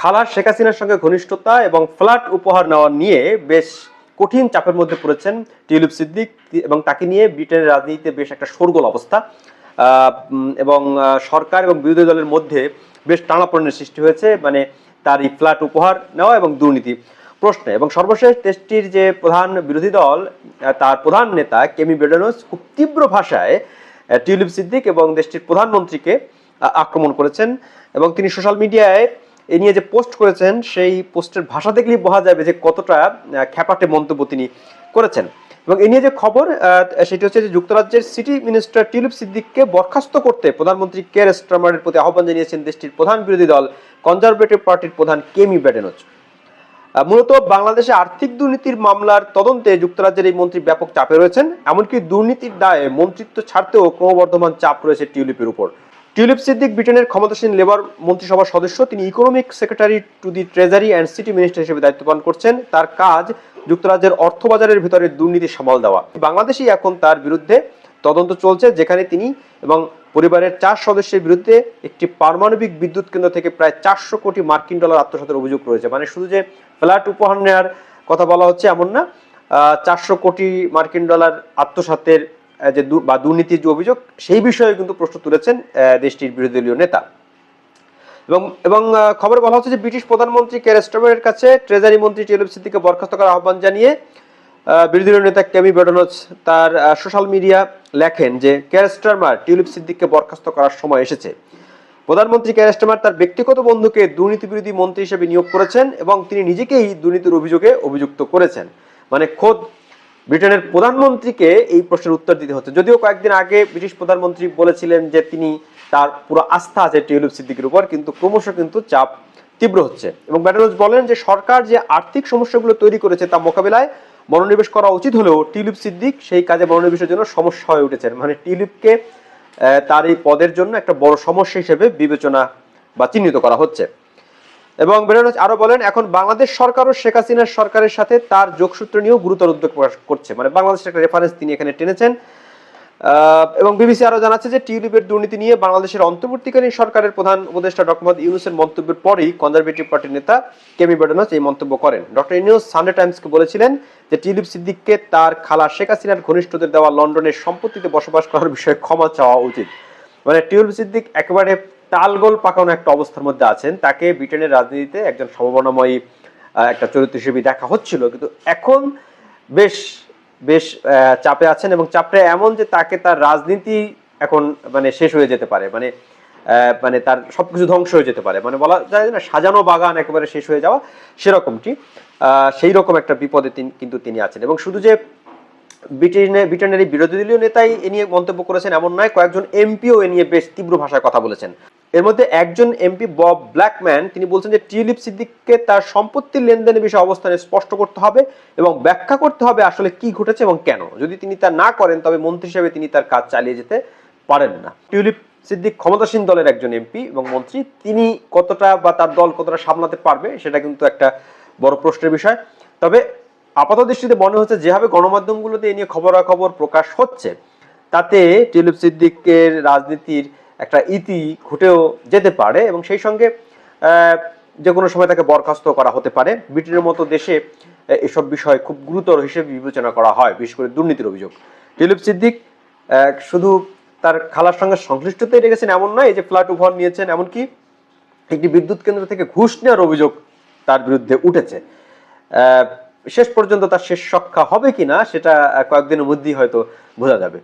খালা শেখ হাসিনার সঙ্গে ঘনিষ্ঠতা এবং ফ্ল্যাট উপহার নেওয়া নিয়ে বেশ কঠিন চাপের মধ্যে পড়েছেন টিউলিপ সিদ্দিক এবং তাকে নিয়ে ব্রিটেনের রাজনীতিতে বেশ একটা শোরগোল অবস্থা এবং সরকার এবং বিরোধী দলের মধ্যে বেশ টানাপোড়েনের সৃষ্টি হয়েছে মানে তার এই ফ্ল্যাট উপহার নেওয়া এবং দুর্নীতি প্রশ্নে। এবং সর্বশেষ দেশটির যে প্রধান বিরোধী দল তার প্রধান নেতা কেমি বেডেনোস খুব তীব্র ভাষায় টিউলিপ সিদ্দিক এবং দেশটির প্রধানমন্ত্রীকে আক্রমণ করেছেন এবং তিনি সোশ্যাল মিডিয়ায় এ নিয়ে যে পোস্ট করেছেন সেই পোস্টের ভাষা দেখলেই বোঝা যাবে যে কতটা খ্যাপাটে মন্তব্য তিনি করেছেন। এবং এ নিয়ে যে খবর সেটি হচ্ছে যে যুক্তরাজ্যের সিটি মিনিস্টার টিউলিপ সিদ্দিককে বরখাস্ত করতে প্রধানমন্ত্রী কের স্টারমারের প্রতি আহ্বান জানিয়েছেন দেশটির প্রধান বিরোধী দল কনজারভেটিভ পার্টির প্রধান কেমি বেডেনোস। মূলত বাংলাদেশে আর্থিক দুর্নীতির মামলার তদন্তে যুক্তরাজ্যের এই মন্ত্রী ব্যাপক চাপে রয়েছেন, এমনকি দুর্নীতির দায়ে মন্ত্রিত্ব ছাড়তেও ক্রমবর্ধমান চাপ রয়েছে টিউলিপের উপর। টিউলিপ সিদ্দিক ব্রিটেনের ক্ষমতাসীন লেবার মন্ত্রিসভার সদস্য, তিনি economic secretary to the treasury and city minister হিসেবে দায়িত্ব পালন করছেন। তার কাজ যুক্তরাজ্যের অর্থবাজারের ভিতরে দুর্নীতি সামাল দেওয়া। বাংলাদেশেই এখন তার বিরুদ্ধে তদন্ত চলছে, যেখানে তিনি এবং পরিবারের 4 সদস্যের বিরুদ্ধে একটি পারমাণবিক বিদ্যুৎ কেন্দ্র থেকে প্রায় 400 কোটি মার্কিন ডলার আত্মসাতের অভিযোগ রয়েছে। মানে শুধু যে ফ্ল্যাট উপহার নেওয়ার কথা বলা হচ্ছে এমন না, 400 কোটি মার্কিন ডলার আত্মসাতের যে বা দুর্নীতির যে অভিযোগ সেই বিষয়ে কিন্তু প্রশ্ন তুলেছেন দেশটির বিরোধী দলীয় নেতা। এবং খবরে বলা হচ্ছে যে ব্রিটিশ প্রধানমন্ত্রী কের স্টারমারের কাছে ট্রেজারি মন্ত্রী টিউলিপ সিদ্দিককে বরখাস্ত করার আহ্বান জানিয়ে বিরোধী দলীয় নেতা কেমি বেডেনোস তার সোশ্যাল মিডিয়া লেখেন যে কের স্টারমার টিউলিপ সিদ্দিককে বরখাস্ত করার সময় এসেছে। প্রধানমন্ত্রী কের স্টারমার তার ব্যক্তিগত বন্ধুকে দুর্নীতি বিরোধী মন্ত্রী হিসেবে নিয়োগ করেছেন এবং তিনি নিজেকেই দুর্নীতির অভিযোগে অভিযুক্ত করেছেন। মানে খোদ ব্রিটেনের প্রধানমন্ত্রীকে এই প্রশ্নের উত্তর দিতে হচ্ছে। যদিও কয়েকদিন আগে ব্রিটিশ প্রধানমন্ত্রী বলেছিলেন যে তিনি তার পুরো আস্থা আছে টিউলিপ সিদ্দিকের উপর, কিন্তু ক্রমশ কিন্তু চাপ তীব্র হচ্ছে। এবং বেডেনোস বলেন যে সরকার যে আর্থিক সমস্যাগুলো তৈরি করেছে তা মোকাবিলায় মনোনিবেশ করা উচিত হলেও টিউলিপ সিদ্দিক সেই কাজে মনোনিবেশের জন্য সমস্যা হয়ে উঠেছেন। মানে টিউলিপকে তার এই পদের জন্য একটা বড় সমস্যা হিসেবে বিবেচনা বা চিহ্নিত করা হচ্ছে। এবং বেডেনোস আরো বলেন, এখন বাংলাদেশ সরকারও শেখ হাসিনার সরকারের সাথে তার যোগসূত্র নিয়েও গুরুতর উদ্বেগ প্রকাশ করছে। মানে বাংলাদেশের একটা রেফারেন্স তিনি এখানে টেনেছেন। এবং বিবিসি আরো জানাচ্ছে যে টিউলিপের দুর্নীতি নিয়ে বাংলাদেশের অন্তর্বর্তীকালীন সরকারের প্রধান উপদেষ্টা ডক্টর মোহাম্মদ ইউনূসের মন্তব্যের পরই কনজারভেটিভ পার্টির নেতা কেমি বেডেনোস এই মন্তব্য করেন। ডক্টর ইউনূস সানডে টাইমসকে বলেছিলেন যে টিউলিপ সিদ্দিককে তার খালা শেখ হাসিনার ঘনিষ্ঠদের দেওয়া লন্ডনের সম্পত্তিতে বসবাস করার বিষয়ে ক্ষমা চাওয়া উচিত। মানে টিউলিপ সিদ্দিক একেবারে তালগোল পাকানো একটা অবস্থার মধ্যে আছেন। তাকে ব্রিটেনের রাজনীতিতে একজন সম্ভাবনাময়ী একটা চরিত্র হিসেবে দেখা হচ্ছিল, কিন্তু এখন বেশ বেশ চাপে আছেন এবং চাপটা এমন যে তাকে তার রাজনীতি এখন মানে শেষ হয়ে যেতে পারে, মানে মানে তার সবকিছু ধ্বংস হয়ে যেতে পারে। মানে বলা যায় না সাজানো বাগান একেবারে শেষ হয়ে যাওয়া সেরকমটি, সেই রকম একটা বিপদে কিন্তু তিনি আছেন। এবং শুধু যে ব্রিটেনের বিরোধী দলীয় নেতাই এ নিয়ে মন্তব্য করেছেন এমন নয়, কয়েকজন এমপিও এ নিয়ে বেশ তীব্র ভাষায় কথা বলেছেন। এর মধ্যে একজন এমপি বব ব্ল্যাকম্যান তিনি বলছেন যে টিউলিপ সিদ্দিককে তার সম্পত্তির লেনদেনের বিষয়ে অবস্থানে স্পষ্ট করতে হবে এবং ব্যাখ্যা করতে হবে আসলে কি ঘটেছে এবং কেন। যদি তিনি তা না করেন তবে মন্ত্রী হিসেবে তিনি তার কাজ চালিয়ে যেতে পারেন না। টিউলিপ সিদ্দিক ক্ষমতাসীন দলের একজন এমপি এবং মন্ত্রী, তিনি কতটা বা তার দল কতটা সামলাতে পারবে সেটা কিন্তু একটা বড় প্রশ্নের বিষয়। তবে আপাত দৃষ্টিতে মনে হচ্ছে যেভাবে গণমাধ্যমগুলোতে এ নিয়ে খবরাখবর প্রকাশ হচ্ছে তাতে টিউলিপ সিদ্দিকের রাজনীতির একটা ইতি ঘটেও যেতে পারে এবং সেই সঙ্গে যে কোনো সময় তাকে বরখাস্ত করা হতে পারে। ব্রিটেনের মতো দেশে এসব বিষয় খুব গুরুতর হিসেবে বিবেচনা করা হয়, বিশেষ করে দুর্নীতির অভিযোগ। টিউলিপ সিদ্দিক শুধু তার খালার সঙ্গে সংশ্লিষ্টতাই রেখেছেন এমন নয়, এই যে ফ্ল্যাট উপহার নিয়েছেন, এমনকি একটি বিদ্যুৎ কেন্দ্র থেকে ঘুষ নেওয়ার অভিযোগ তার বিরুদ্ধে উঠেছে। শেষ পর্যন্ত তার শেষ রক্ষা হবে কিনা সেটা কয়েকদিনের মধ্যেই হয়তো বোঝা যাবে।